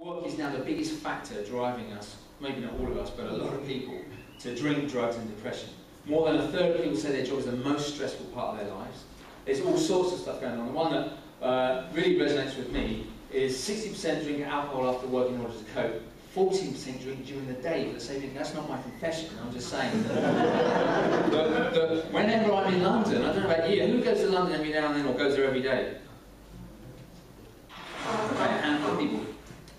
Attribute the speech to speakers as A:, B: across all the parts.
A: Work is now the biggest factor driving us, maybe not all of us, but a lot of people, to drink, drugs and depression. More than a third of people say their job is the most stressful part of their lives. There's all sorts of stuff going on. The one that really resonates with me is 60% drink alcohol after work in order to cope, 14% drink during the day for the same thing. That's not my confession, I'm just saying. Whenever I'm in London, I don't know about you, who goes to London every now and then or goes there every day? Okay, a handful of people.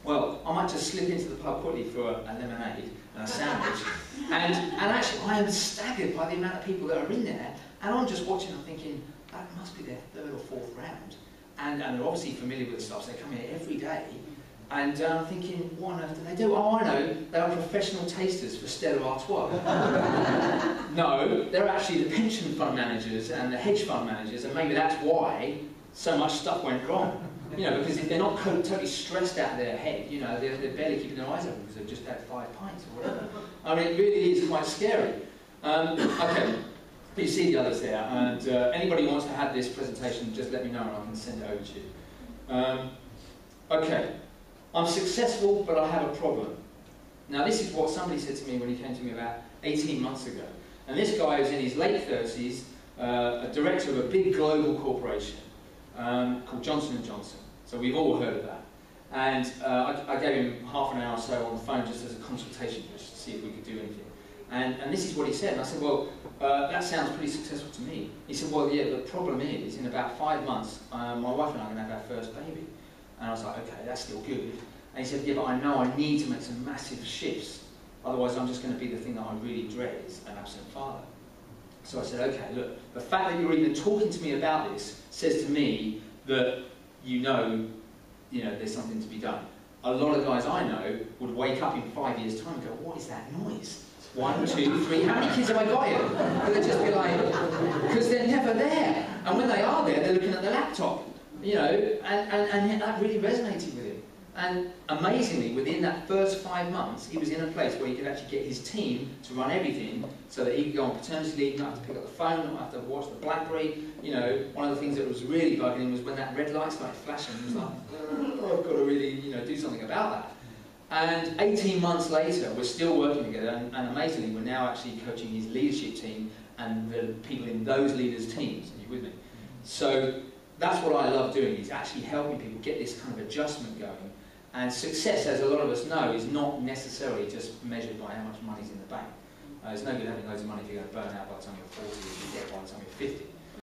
A: Well, I might just slip into the pub quickly for a lemonade and a sandwich, and actually I am staggered by the amount of people that are in there, and I'm just watching and thinking, that must be their third or fourth round, and they're obviously familiar with the stuff, so they come here every day, and I'm thinking, what on earth do they do? Oh, I know, they are professional tasters for Stella Artois. No, they're actually the pension fund managers and the hedge fund managers, and maybe that's why so much stuff went wrong. You know, because if they're not totally stressed out of their head, you know, they're barely keeping their eyes open because they've just had 5 pints or whatever. I mean, it really is quite scary. Okay, but you see the others there, and anybody who wants to have this presentation, just let me know and I can send it over to you. Okay, I'm successful, but I have a problem. Now, this is what somebody said to me when he came to me about 18 months ago. And this guy was in his late 30s, a director of a big global corporation called Johnson & Johnson. So we've all heard of that. And I gave him half an hour or so on the phone just as a consultation, just to see if we could do anything. And this is what he said. And I said, well, that sounds pretty successful to me. He said, well, yeah, the problem is, in about 5 months, my wife and I are going to have our first baby. And I was like, okay, that's still good. And he said, yeah, but I know I need to make some massive shifts. Otherwise, I'm just going to be the thing that I really dread, is an absent father. So I said, okay, look, the fact that you're even talking to me about this says to me that you know there's something to be done. A lot of guys I know would wake up in 5 years' time and go, what is that noise? 1, 2, 3, how many kids have I got here? And they'd just be like, because they're never there. And when they are there, they're looking at the laptop, you know, and that really resonated with him. And amazingly, within that first 5 months, he was in a place where he could actually get his team to run everything so that he could go on paternity leave, not have to pick up the phone, not have to watch the BlackBerry. You know, one of the things that was really bugging him was when that red light started flashing, he was like, oh, I've got to really, do something about that. And 18 months later, we're still working together, and amazingly, we're now actually coaching his leadership team and the people in those leaders' teams. Are you with me? So that's what I love doing, is actually helping people get this kind of adjustment going. And success, as a lot of us know, is not necessarily just measured by how much money's in the bank. It's no good having loads of money if you're going to burn out by the time you're 40, if you get by the time you're 50.